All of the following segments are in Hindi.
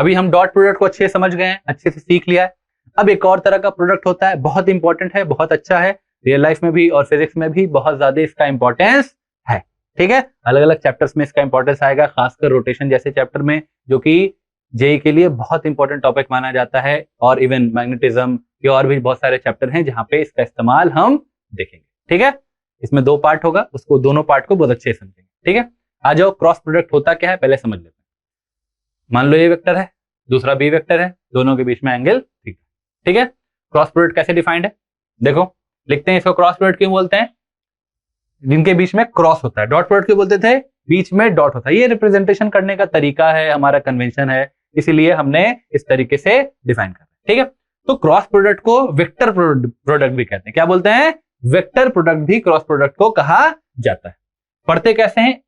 अभी हम डॉट प्रोडक्ट को अच्छे से समझ गए हैं, अच्छे से सीख लिया है। अब एक और तरह का प्रोडक्ट होता है, बहुत इंपॉर्टेंट है, बहुत अच्छा है, रियल लाइफ में भी और फिजिक्स में भी बहुत ज्यादा इसका इंपॉर्टेंस है। ठीक है, अलग अलग चैप्टर्स में इसका इंपॉर्टेंस आएगा, खासकर रोटेशन जैसे चैप्टर में, जो कि जेई के लिए बहुत इंपॉर्टेंट टॉपिक माना जाता है, और इवन मैग्नेटिज्म के और भी बहुत सारे चैप्टर हैं जहां पे इसका इस्तेमाल हम देखेंगे। ठीक है, इसमें 2 पार्ट होगा, उसको दोनों पार्ट को बहुत अच्छे से समझेंगे। ठीक है, आ जाओ, क्रॉस प्रोडक्ट होता क्या है पहले समझ लेते हैं। मान लो ये वेक्टर है, दूसरा बी वेक्टर है, दोनों के बीच में एंगल थीटा। ठीक है, क्रॉस प्रोडक्ट कैसे डिफाइंड है, देखो लिखते हैं इसको। क्रॉस प्रोडक्ट क्यों बोलते हैं, जिनके बीच में क्रॉस होता है। डॉट प्रोडक्ट क्यों बोलते थे, बीच में डॉट होता है। ये रिप्रेजेंटेशन करने का तरीका है, हमारा कन्वेंशन है, इसीलिए हमने इस तरीके से डिफाइन कर। ठीक है, तो क्रॉस प्रोडक्ट को वेक्टर प्रोडक्ट भी कहते हैं। क्या बोलते हैं, वेक्टर प्रोडक्ट भी क्रॉस प्रोडक्ट को कहा जाता है। पढ़ते कैसे हैं,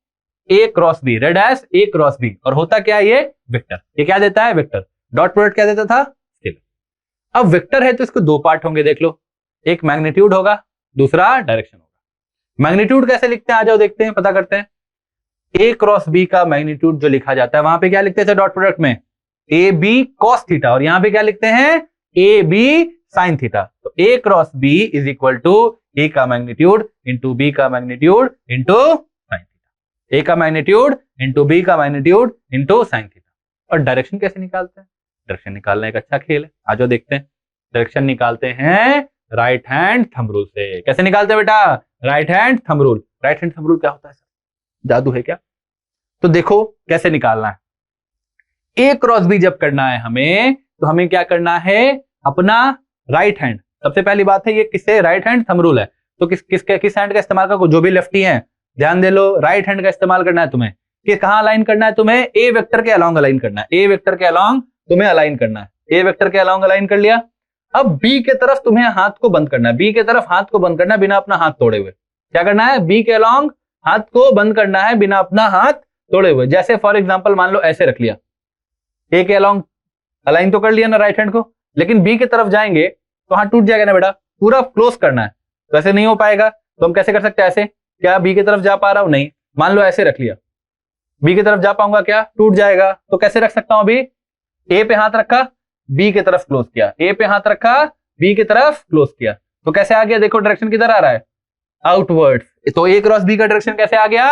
A cross B, read as A cross B, और होता क्या है ये वेक्टर। ये क्या देता है, वेक्टर। डॉट प्रोडक्ट क्या देता था, स्केलर। अब वेक्टर है तो इसको 2 पार्ट होंगे, देख लो, एक मैग्नीट्यूड होगा, दूसरा डायरेक्शन होगा। मैग्नीट्यूड कैसे लिखते हैं, आ जाओ देखते हैं, पता करते हैं। ए क्रॉस बी का मैग्नीट्यूड जो लिखा जाता है, वहां पे क्या लिखते थे डॉट प्रोडक्ट में, ए बी कॉस थीटा, और यहां पे क्या लिखते हैं, ए बी साइन थीटा। तो A cross B is equal to A का मैग्नीट्यूड इंटू बी का magnitude into sine theta. A का मैग्नीट्यूड इंटू बी का मैग्नीट्यूड इंटू साइन थीटा। और डायरेक्शन कैसे निकालते हैं, डायरेक्शन निकालना एक अच्छा खेल है, आ जाओ देखते हैं। डायरेक्शन निकालते हैं राइट हैंड थंब रूल से। कैसे निकालते हैं बेटा, right hand thumb rule. Right hand thumb rule क्या होता है, जादू है क्या। तो देखो कैसे निकालना है। ए क्रॉस बी जब करना है हमें, तो हमें क्या करना है, अपना राइट हैंड, सबसे पहली बात है ये किससे, राइट हैंड थंब रूल है, तो किस हैंड का इस्तेमाल करो, जो भी लेफ्टी हैं ध्यान दे लो, राइट हैंड का इस्तेमाल करना है तुम्हें। कि कहां अलाइन करना है तुम्हें, ए वेक्टर के अलोंग अलाइन करना है, ए वेक्टर के अलोंग तुम्हें अलाइन करना है। ए वेक्टर के अलोंग अलाइन कर लिया। अब बी के तरफ तुम्हें हाथ को बंद करना है, बी के तरफ हाथ को बंद करना है बिना अपना हाथ तोड़े हुए। क्या करना है, बी के अलोंग हाथ को बंद करना है बिना अपना हाथ तोड़े हुए। जैसे फॉर एग्जांपल मान लो ऐसे रख लिया, ए के अलोंग अलाइन तो कर लिया ना राइट हैंड को, लेकिन बी की तरफ जाएंगे तो हाथ टूट जाएगा ना बेटा, पूरा क्लोज करना है, तो ऐसे नहीं हो पाएगा। तो हम कैसे कर सकते हैं, ऐसे, क्या बी की तरफ जा पा रहा हूं, नहीं। मान लो ऐसे रख लिया, बी की तरफ जा पाऊंगा क्या, टूट जाएगा। तो कैसे रख सकता हूं, अभी ए पे हाथ रखा, बी की तरफ क्लोज किया, ए पे हाथ रखा, बी की तरफ क्लोज किया, तो कैसे आ गया, देखो डायरेक्शन किधर आ रहा है, आउटवर्ड्स। तो ए क्रॉस बी का डायरेक्शन कैसे आ गया,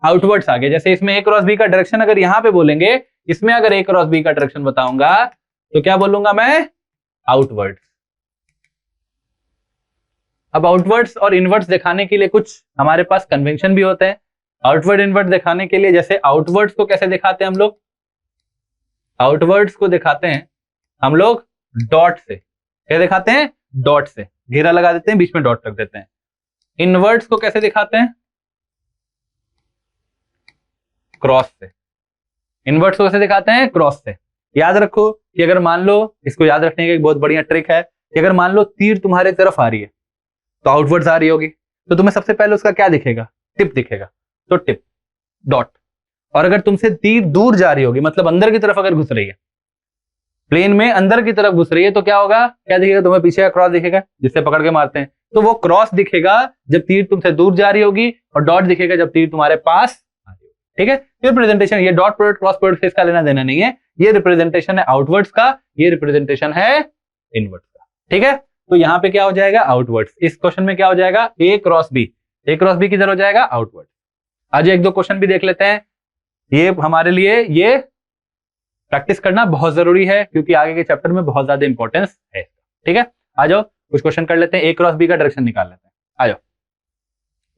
आउटवर्ड्स आ गया। जैसे इसमें ए क्रॉस बी का डायरेक्शन अगर यहां पे बोलेंगे, इसमें अगर ए क्रॉस बी का डायरेक्शन बताऊंगा तो क्या बोलूंगा मैं, आउटवर्ड्स। अब आउटवर्ड्स और इनवर्ड्स दिखाने के लिए कुछ हमारे पास कन्वेंशन भी होते हैं। आउटवर्ड इनवर्ड दिखाने के लिए, जैसे आउटवर्ड्स को कैसे दिखाते हैं हम लोग, आउटवर्ड्स को दिखाते हैं हम लोग डॉट से। क्या दिखाते हैं, डॉट से, घेरा लगा देते हैं, बीच में डॉट रख देते हैं। इनवर्ड्स को कैसे दिखाते हैं, क्रॉस से। इनवर्ड्स को कैसे दिखाते हैं, क्रॉस से। याद रखो कि अगर मान लो, इसको याद रखने की एक बहुत बढ़िया ट्रिक है कि अगर मान लो तीर तुम्हारे तरफ आ रही है तो आउटवर्ड्स आ रही होगी, तो तुम्हें सबसे पहले उसका क्या दिखेगा, टिप दिखेगा, तो टिप, डॉट। और अगर तुमसे तीर दूर जा रही होगी, मतलब अंदर की तरफ अगर घुस रही है, प्लेन में अंदर की तरफ घुस रही है, तो क्या होगा, क्या दिखेगा तुम्हें, पीछे का क्रॉस दिखेगा जिससे पकड़ के मारते हैं। तो वो क्रॉस दिखेगा जब तीर तुमसे दूर जा रही होगी, और डॉट दिखेगा जब तीर तुम्हारे पास आ रही होगी। ठीक है, ये रिप्रेजेंटेशन, ये डॉट प्रोडक्ट क्रॉस प्रोडक्ट से इसका लेना देना नहीं है, ये रिप्रेजेंटेशन है आउटवर्ड्स का, ये रिप्रेजेंटेशन है इनवर्ड्स का। ठीक है, तो यहां पे क्या हो जाएगा, आउटवर्ड्स। इस क्वेश्चन में क्या हो जाएगा, ए cross B, A cross B किधर हो जाएगा, आउटवर्ड। आज एक दो क्वेश्चन भी देख लेते हैं, ये हमारे लिए ये प्रैक्टिस करना बहुत जरूरी है, क्योंकि आगे के चैप्टर में बहुत ज्यादा इंपॉर्टेंस है। ठीक है, आ जाओ कुछ क्वेश्चन कर लेते हैं, ए क्रॉस बी का डायरेक्शन निकाल लेते हैं। आ जाओ,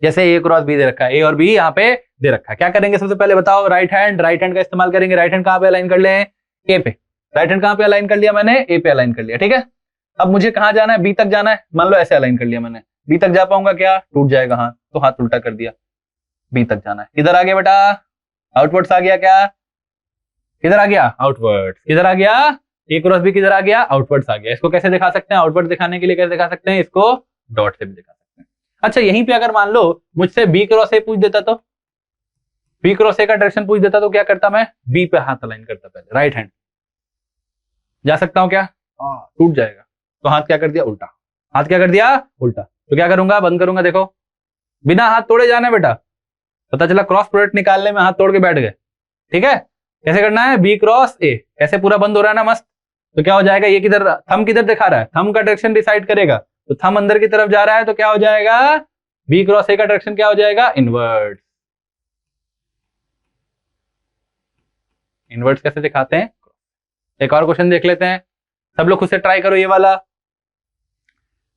जैसे ए क्रॉस बी दे रखा है, ए और बी यहाँ पे दे रखा है, क्या करेंगे सबसे पहले बताओ, राइट हैंड का इस्तेमाल करेंगे। राइट हैंड कहां पे अलाइन कर ले, ए पे। राइट हैंड कहां पे अलाइन कर लिया मैंने, ए पे अलाइन कर लिया। ठीक है, अब मुझे कहां जाना है, बी तक जाना है। मान लो ऐसे अलाइन कर लिया मैंने, बी तक जा पाऊंगा क्या, टूट जाएगा हाथ, तो हाथ उल्टा कर दिया, बी तक जाना है। किधर आ गया बेटा, आउटवर्ड्स आ गया, क्या किधर आ गया, आउटवर्ड्स। किधर आ गया, ए क्रॉस बी किधर आ गया, आउटवर्ड्स आ गया। इसको कैसे दिखा सकते हैं, आउटवर्ड दिखाने के लिए कैसे दिखा सकते हैं, इसको डॉट से भी दिखा सकते हैं। अच्छा, यहीं पे अगर मान लो मुझसे बी क्रॉस ए पूछ देता, तो बी क्रॉस ए का डायरेक्शन पूछ देता, तो क्या करता मैं, बी पे हाथ अलाइन करता पहले, राइट हैंड। जा सकता हूं क्या, टूट जाएगा, तो हाथ क्या कर दिया, उल्टा। हाथ क्या कर दिया, उल्टा। तो क्या करूंगा, बंद करूंगा, देखो बिना हाथ तोड़े जाना बेटा। पता चला क्रॉस प्रोडक्ट निकालने में हाथ तोड़ के बैठ गए। ठीक है, कैसे करना है, बी क्रॉस ए, कैसे पूरा बंद हो रहा है ना मस्त। तो क्या हो जाएगा, ये किधर थंब किधर दिखा रहा है, थंब का डायरेक्शन डिसाइड करेगा, तो थंब अंदर की तरफ जा रहा है तो क्या हो जाएगा, बी क्रॉस ए का डायरेक्शन क्या हो जाएगा, इनवर्ट। इनवर्ट कैसे दिखाते हैं, एक और क्वेश्चन देख लेते हैं, सब लोग खुद से ट्राई करो ये वाला।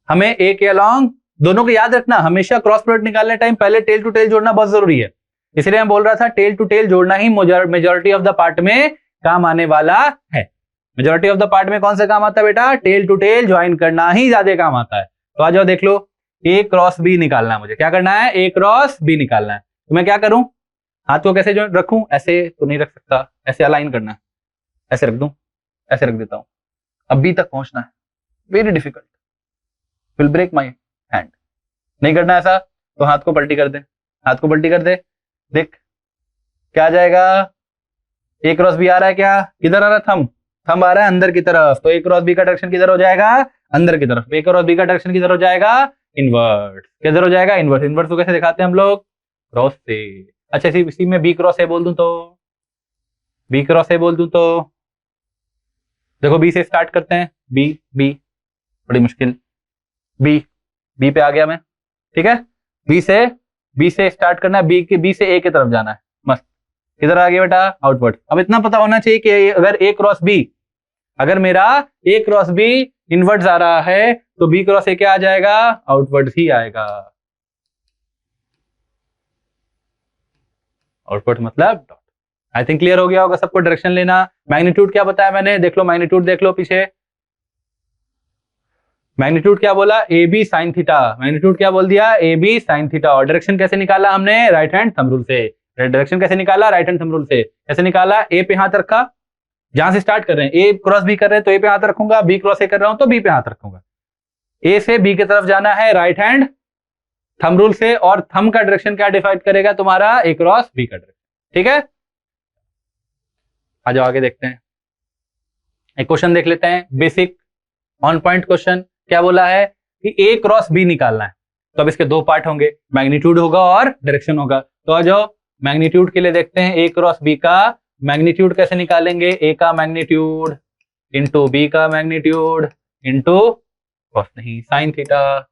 हमें ए के अलॉन्ग दोनों को याद रखना, हमेशा क्रॉस प्रोडक्ट निकालने टाइम पहले टेल टू टेल जोड़ना बहुत जरूरी है, इसलिए मैं बोल रहा था टेल टू टेल जोड़ना ही मेजॉरिटी ऑफ द पार्ट में काम आने वाला है। मेजॉरिटी ऑफ द पार्ट में कौन सा काम आता है बेटा, टेल टू टेल ज्वाइन करना ही ज्यादा काम आता है। तो आ जाओ देख लो, ए क्रॉस बी निकालना है मुझे, क्या करना है, ए क्रॉस बी निकालना है। तो मैं क्या करूं, हाथ को कैसे जो रखूं, ऐसे तो नहीं रख सकता, ऐसे अलाइन करना है, ऐसे रख दूं, ऐसे रख देता हूं, अब बी तक पहुंचना है, very difficult, will break my hand, नहीं करना ऐसा, तो हाथ को पलटी कर दे, हाथ को पलटी कर दे, देख क्या आ जाएगा, ए क्रॉस बी आ रहा है, क्या किधर आ रहा है, थंब, थंब आ रहा है अंदर की तरफ, तो ए क्रॉस बी का डायरेक्शन किधर हो जाएगा, अंदर की तरफ, ए क्रॉस बी का डायरेक्शन किधर हो जाएगा, इनवर्ट, किधर हो जाएगा, इनवर्ट। इनवर्ट को कैसे दिखाते हैं हम लोग, क्रॉस से। अच्छा इसी में बी क्रॉस ए बोल दूं तो, बी क्रॉस ए बोल दूं तो, देखो बी से स्टार्ट करते हैं, बी बी बड़ी मुश्किल, बी बी पे आ गया मैं, ठीक है, बी से स्टार्ट करना है, बी से ए की तरफ जाना है, मस्त, किधर आ गया बेटा, आउटवर्ड। अब इतना पता होना चाहिए कि अगर ए क्रॉस बी, अगर मेरा ए क्रॉस बी इनवर्ट आ रहा है तो बी क्रॉस ए क्या आ जाएगा, आउटवर्ड ही आएगा। आउटवर्ड मतलब डॉट। आई थिंक क्लियर हो गया होगा सबको, डायरेक्शन लेना। मैग्नीट्यूड क्या बताया मैंने, देख लो मैग्नीट्यूड, देख लो पीछे, मैग्नीट्यूड क्या बोला, A B sine theta, magnitude क्या बोल दिया, ए बी साइन थीटा। और डायरेक्शन कैसे निकाला हमने, राइट हैंड थंब रूल से। डायरेक्शन कैसे निकाला, राइट हैंड थंब रूल से। कैसे निकाला, ए पे हाथ रखा, जहां से स्टार्ट कर रहे हैं, ए क्रॉस बी कर रहे हैं तो ए पे हाथ रखूंगा, बी क्रॉस ए कर रहा हूं तो बी पे हाथ रखूंगा। ए से बी की तरफ जाना है राइट हैंड थंब रूल से, और थंब का डायरेक्शन क्या डिफाइड करेगा तुम्हारा, ए क्रॉस बी का डायरेक्शन, ठीक है। आ जाओ आगे देखते हैं, एक क्वेश्चन देख लेते हैं, बेसिक ऑन पॉइंट क्वेश्चन। क्या बोला है कि ए क्रॉस बी निकालना है, तो अब इसके दो पार्ट होंगे, मैग्नीट्यूड होगा और डायरेक्शन होगा। तो आ जाओ मैग्नीट्यूड के लिए देखते हैं, ए क्रॉस बी का मैग्नीट्यूड कैसे निकालेंगे, ए का मैग्नीट्यूड इंटू बी का मैग्नीट्यूड इंटू कॉस नहीं sine theta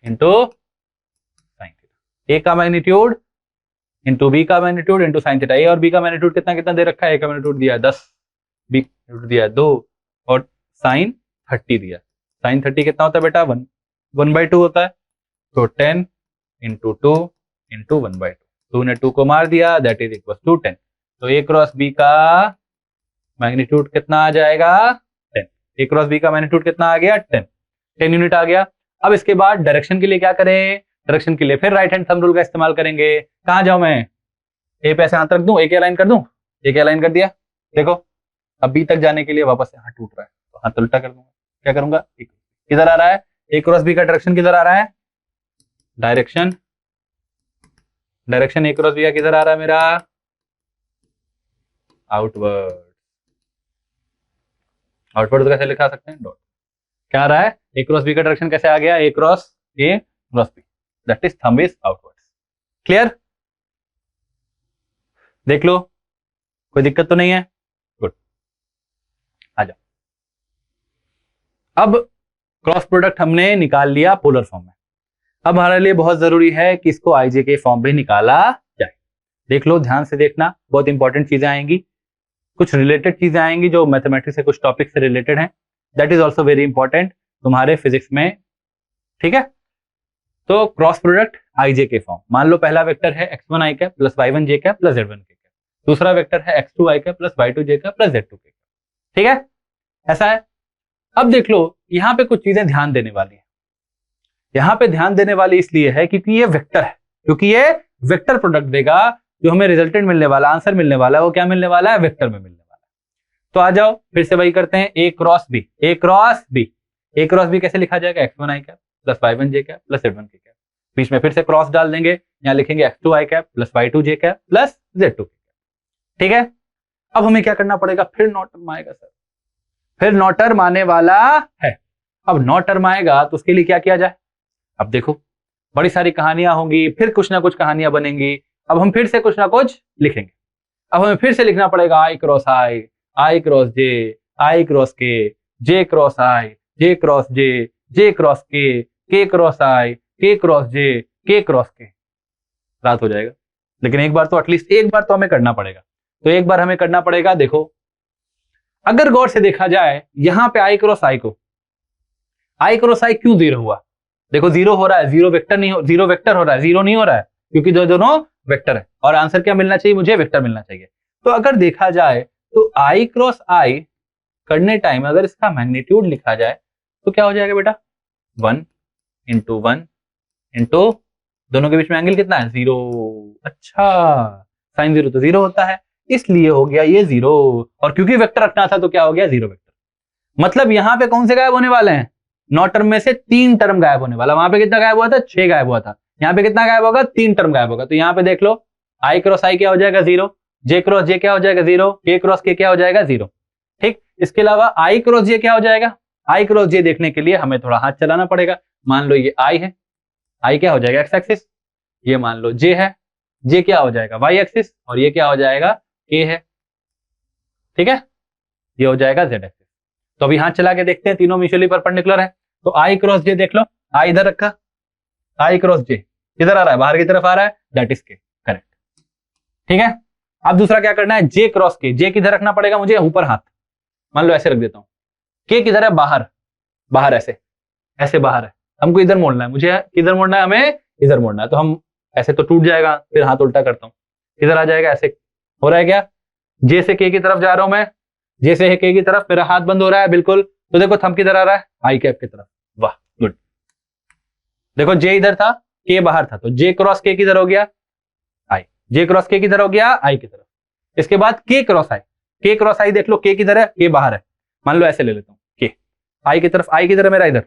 into sine theta. A का मैग्नीट्यूड इंटू बी का magnitude into sine theta. A और बी का मैग्नीट्यूड कितना कितना दे रखा है, ए का मैग्नीट्यूड दिया 10, बी मैग्नीट्यूड दिया 2 और साइन 30 दिया। साइन 30 कितना होता है बेटा, 1/2 होता है, तो 10 इंटू 2 इंटू 1/2, 2 ने 2 को मार दिया, दैट इज इक्वल टू 10। तो ए क्रॉस बी का मैग्नीट्यूड कितना आ जाएगा, 10। ए क्रॉस बी का मैग्नीट्यूड कितना आ गया, 10 यूनिट आ गया। अब इसके बाद डायरेक्शन के लिए क्या करें, डायरेक्शन के लिए फिर राइट हैंड थंब रूल का इस्तेमाल करेंगे। कहां जाऊं मैं, ए पे ऐसे हाथ रख दूं, ए के अलाइन कर दूं, ए के अलाइन कर दिया, देखो अब बी तक जाने के लिए वापस से हाथ टूट रहा है, तो हाथ उल्टा कर दूंगा, क्या करूंगा, किधर आ रहा है, ए क्रॉस बी का डायरेक्शन किधर आ रहा है, डायरेक्शन ए क्रॉस बी का किधर आ रहा है मेरा, आउटवर्ड। आउटवर्ड तो कैसे लिखा सकते हैं, डॉट। क्या आ रहा है, ए क्रॉस बी का डायरेक्शन कैसे आ गया, A cross B, that is thumb is outward. Clear, देख लो कोई दिक्कत तो नहीं है, गुड। आ जाओ, अब क्रॉस प्रोडक्ट हमने निकाल लिया पोलर फॉर्म में, अब हमारे लिए बहुत जरूरी है कि इसको आईजे के फॉर्म में निकाला जाए। देख लो ध्यान से देखना, बहुत इंपॉर्टेंट चीजें आएंगी, कुछ रिलेटेड चीजें आएंगी जो मैथमेटिक्स से कुछ टॉपिक से रिलेटेड हैं, that is also very important तुम्हारे फिजिक्स में, ठीक है। तो क्रॉस प्रोडक्ट आईजे के फॉर्म, मान लो पहला वेक्टर है x1 i cap plus y1 j cap plus z1 k cap, दूसरा वेक्टर है x2 i cap plus y2 j cap plus z2 k cap, ठीक है, ऐसा है। अब देख लो यहां पे कुछ चीजें ध्यान देने वाली है, यहां पे ध्यान देने वाली इसलिए है क्योंकि ये वेक्टर है, क्योंकि ये वेक्टर प्रोडक्ट देगा, जो हमें रिजल्टेंट मिलने वाला, आंसर मिलने वाला है, वो क्या मिलने वाला है, वेक्टर में मिलने वाला है। तो आ जाओ फिर से वही करते हैं, A cross B, A cross B, A cross B कैसे लिखा जाएगा, x1 i cap plus y1 j cap plus z1 k cap, बीच में फिर से क्रॉस डाल देंगे, यहाँ लिखेंगे x2 i cap plus y2 j cap plus z2 k cap, ठीक है। अब हमें क्या करना पड़ेगा, फिर नॉट टर्म आएगा सर, फिर नॉट टर्म आने वाला है। अब नॉट टर्म आएगा तो उसके लिए क्या किया जाए, अब देखो बड़ी सारी कहानियां होंगी, फिर कुछ ना कुछ कहानियां बनेंगी। अब हम फिर से कुछ ना कुछ लिखेंगे। अब हमें फिर से लिखना पड़ेगा आई क्रॉस जे, आई क्रॉस के, जे क्रॉस आई, जे क्रॉस जे क्रॉस के क्रॉस आई, के क्रॉस जे, के क्रॉस के। रात हो जाएगा, लेकिन एक बार तो एटलीस्ट एक बार तो हमें करना पड़ेगा। तो एक बार हमें करना पड़ेगा। देखो अगर गौर से देखा जाए यहां पे आई क्रॉस आई क्यों जीरो हुआ? देखो जीरो हो रहा है, जीरो वेक्टर नहीं हो, जीरो वेक्टर हो रहा है, जीरो नहीं हो रहा है, क्योंकि दोनों वेक्टर है। और आंसर क्या मिलना चाहिए मुझे? वेक्टर मिलना चाहिए। तो अगर देखा जाए तो आई क्रॉस आई करने टाइम अगर इसका मैग्नीट्यूड लिखा जाए तो क्या हो जाएगा बेटा? 1 इंटू 1 इंटू दोनों के बीच में एंगल कितना है? 0। अच्छा, साइन 0 तो 0 होता है, इसलिए हो गया ये 0। और क्योंकि वेक्टर रखना था तो क्या हो गया? 0 वेक्टर। मतलब यहां पे कौन से गायब होने वाले हैं? 9 टर्म में से 3 टर्म गायब होने वाला। वहां पे कितना गायब हुआ था? 6 गायब हुआ था। यहाँ पे कितना गायब होगा? 3 टर्म गायब होगा। तो यहाँ पे देख लो आई क्रॉस आई क्या हो जाएगा? 0। जे क्रॉस जे क्या हो जाएगा? 0। के क्रॉस के क्या हो जाएगा? 0। ठीक, इसके अलावा आई क्रॉस जे क्या हो जाएगा? आई क्रॉस जे देखने के लिए हमें थोड़ा हाथ चलाना पड़ेगा। मान लो ये आई है, आई क्या हो जाएगा? X axis. ये मान लो जे है, जे क्या हो जाएगा? Y axis. और ये क्या हो जाएगा? के है। ठीक है, ये हो जाएगा जेड एक्सिस। तो अभी हाथ चला के देखते हैं, तीनों म्यूचुअली परपेंडिकुलर है। तो आई क्रॉस जे देख लो, आई इधर रखा, आई क्रॉस जे किधर आ रहा है? बाहर की तरफ आ रहा है, दैट इज के, करेक्ट। ठीक है, अब दूसरा क्या करना है? जे क्रॉस के, जे किधर रखना पड़ेगा मुझे? ऊपर हाथ, मान लो ऐसे रख देता हूं। के किधर है? बाहर, बाहर ऐसे, ऐसे बाहर है। हमको इधर मोड़ना है, मुझे किधर मोड़ना है? हमें इधर मोड़ना है। तो हम ऐसे तो टूट जाएगा, फिर हाथ उल्टा करता हूं, किधर आ जाएगा? ऐसे हो रहा है क्या? जे से के की तरफ जा रहा हूं मैं, जे से के की तरफ, मेरा हाथ बंद हो रहा है बिल्कुल। तो देखो थंब किधर आ रहा है? आई कैप की तरफ। वाह, गुड। देखो जे इधर था, के बाहर था, तो जे क्रॉस के किधर हो गया? आई। जे क्रॉस के किधर हो गया? आई की तरफ। इसके बाद के क्रॉस आई, के क्रॉस आई देख लो, के किधर है? के बाहर है। मान लो ऐसे ले लेता हूं, के आई की तरफ। आई किधर है मेरा? इधर।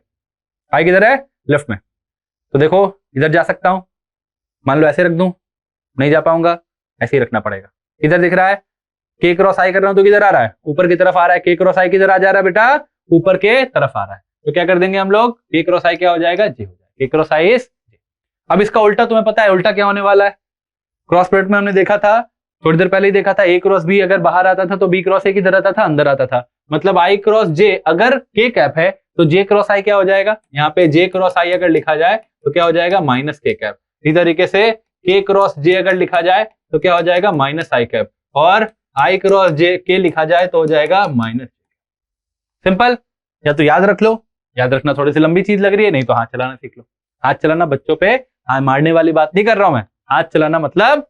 आई किधर है? लेफ्ट में। तो देखो इधर जा सकता हूं, मान लो ऐसे रख दूं, नहीं जा पाऊंगा, ऐसे ही रखना पड़ेगा। इधर दिख रहा है के क्रॉस आई कर रहा हूं तो किधर आ रहा है? ऊपर की तरफ आ रहा है। के क्रॉस आई किधर आ जा रहा है बेटा? ऊपर के तरफ आ रहा है। तो क्या कर देंगे हम लोग? के क्रॉस आई क्या हो जाएगा? जे हो जाएगा। के क्रॉस आई इज जे। अब इसका उल्टा तुम्हें पता है उल्टा क्या होने वाला है? क्रॉस प्रोडक्ट में हमने देखा था, थोड़ी देर पहले ही देखा था, ए क्रॉस बी अगर बाहर आता था तो बी क्रॉस ए किधर आता था? अंदर आता था। मतलब आई क्रॉस जे अगर के कैप है तो जे क्रॉस आई क्या हो जाएगा? यहाँ पे जे क्रॉस आई अगर लिखा जाए तो क्या हो जाएगा? माइनस के कैप। इसी तरीके से के क्रॉस जे अगर लिखा जाए तो क्या हो जाएगा? माइनस आई कैप। और आई क्रॉस जे के लिखा जाए तो हो जाएगा माइनस। सिंपल, या तो याद रख लो, याद रखना थोड़ी सी लंबी चीज लग रही है, नहीं तो हाथ चलाना सीख लो। हाथ चलाना बच्चों पे हाथ मारने वाली बात नहीं कर रहा हूं मैं, हाथ चलाना मतलब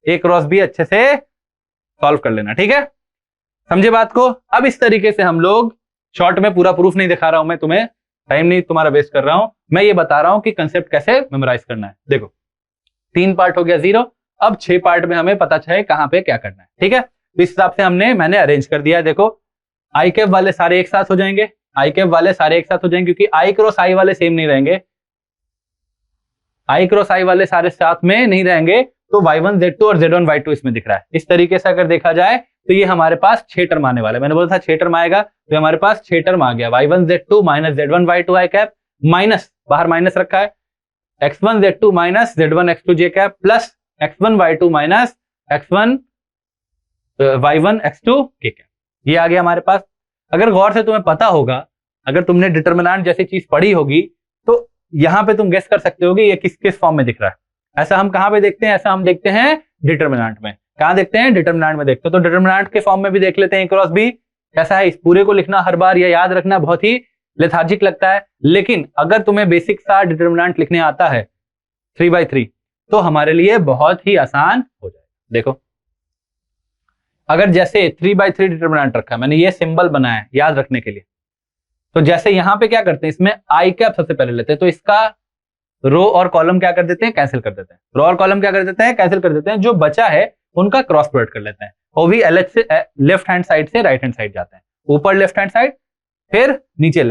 ए क्रॉस बी अच्छे से सॉल्व कर लेना। ठीक है, समझे बात को? अब इस तरीके से हम लोग, शॉर्ट में पूरा प्रूफ नहीं दिखा रहा हूं मैं तुम्हें, टाइम नहीं तुम्हारा वेस्ट कर रहा हूं, मैं ये बता रहा हूं कि कंसेप्ट कैसे मेमोराइज करना है। देखो 3 पार्ट हो गया 0, अब 6 पार्ट में हमें पता चले कहां पे क्या करना है। ठीक है, तो इस हिसाब से मैंने अरेंज कर दिया है। देखो आई कैप वाले सारे एक साथ हो जाएंगे, आई कैप वाले सारे एक साथ हो जाएंगे, क्योंकि आई क्रॉस आई वाले सेम नहीं रहेंगे, आई क्रॉस आई वाले सारे साथ में नहीं रहेंगे। तो y1 z2 और z1 y2 इसमें दिख रहा है। इस तरीके से अगर देखा जाए तो ये हमारे पास 6 टर्म आने वाले। मैंने बोला था 6 टर्म आएगा, तो हमारे पास 6 टर्म आ गया। y1 z2 minus z1 y2 आई कैप, माइनस बाहर माइनस रखा है, x1 z2 minus z1 x2 j cap, plus x1 y2 minus x1 y1 x2 k cap. ये आ गया हमारे पास। अगर गौर से तुम्हें पता होगा, अगर तुमने डिटरमिनेंट जैसी चीज पढ़ी होगी, तो यहां पे तुम गेस कर सकते हो कि ये किस किस फॉर्म में दिख रहा है। ऐसा हम कहां पे देखते हैं? ऐसा हम देखते हैं डिटरमिनेंट में। कहां देखते हैं? डिटरमिनेंट में देखते हैं। तो डिटरमिनेंट के फॉर्म में भी देख लेते हैं। क्रॉस बी कैसा है? इस पूरे को लिखना हर बार या याद रखना बहुत ही लेथार्जिक लगता है, लेकिन अगर तुम्हें बेसिक सा डिटरमिनेंट लिखने आता है 3/3 तो हमारे लिए बहुत ही आसान हो जाए। देखो अगर जैसे 3/3 डिटरमिनेंट रखा है, मैंने ये सिंबल बनाया है याद रखने के लिए, तो जैसे यहां पे क्या करते हैं, इसमें आई कैप सबसे पहले लेते हैं, तो इसका रो और कॉलम क्या कर देते हैं? कैंसिल कर देते हैं। रो और कॉलम क्या कर देते हैं? कैंसिल कर देते हैं। जो बचा है उनका क्रॉस प्रोडक्ट कर लेते हैं, और भी एलएच से लेफ्ट हैंड साइड से राइट हैंड साइड जाते हैं, ऊपर लेफ्ट हैंड साइड, फिर नीचे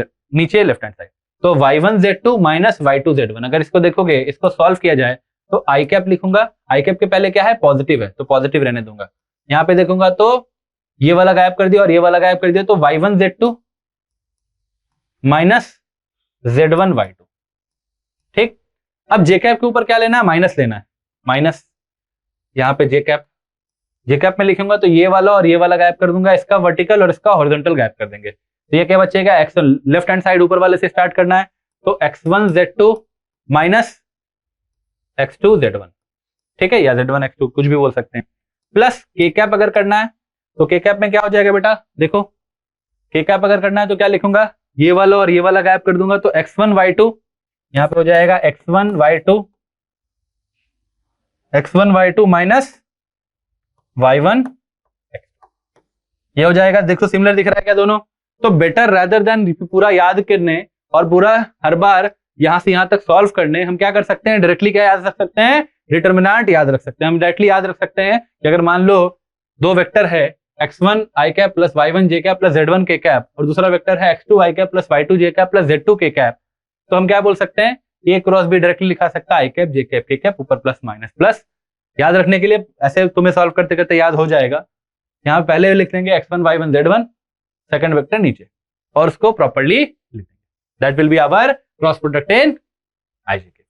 लेफ्ट हैंड साइड। तो y1 z2 minus y2 z1, अगर इसको देखोगे, इसको सॉल्व किया जाए तो आई कैप लिखूंगा। आई कैप के पहले क्या है? पॉजिटिव है, तो पॉजिटिव रहने दूंगा। यहां पे देखूंगा तो ये वाला गायब कर दिया और ये वाला गायब कर दिया, तो y1 z2 minus z1 y2। ठीक, अब जे कैप के ऊपर क्या लेना है? माइनस लेना है, माइनस। यहाँ पे जे कैप में लिखूंगा तो ये वाला और ये वाला गायब कर दूंगा, इसका वर्टिकल और इसका हॉरिजॉन्टल गायब कर देंगे। तो ये क्या बचेगा, x1 लेफ्ट हैंड साइड ऊपर वाले से स्टार्ट करना है, तो x1 z2 minus x2 z1, ठीक है, या z1 x2 कुछ भी बोल सकते हैं, प्लस के कैप अगर करना है तो के कैप में क्या हो जाएगा बेटा, देखो के कैप अगर करना है तो क्या लिखूंगा, ये वाला और ये वाला गायब कर दूंगा, तो x1 y2 यहां पे हो जाएगा x1 y2 माइनस y1 ये हो जाएगा। देखो सिमिलर दिख रहा है क्या दोनों, तो बेटर रादर देन पूरा याद करने और पूरा हर बार यहां से यहां तक सॉल्व करने, हम क्या कर सकते हैं, डायरेक्टली क्या याद रख सकते हैं, डिटर्मिनेंट याद रख सकते हैं। हम डायरेक्टली याद रख सकते हैं कि अगर मान लो दो वेक्टर है x1 i cap plus y1 j cap plus z1 k cap और दूसरा वेक्टर है x2 i cap plus y2 j cap plus z2 k cap, तो हम क्या बोल सकते हैं, ए क्रॉस बी डायरेक्टली लिखा सकता है i cap j cap k cap ऊपर प्लस माइनस प्लस। याद रखने के लिए ऐसे तुम्हें सॉल्व करते करते याद हो जाएगा। यहाँ पहले लिख देंगे x1 y1 z1 second vector नीचे और उसको प्रॉपर्ली लिख देंगे, that will be our cross product in IJK।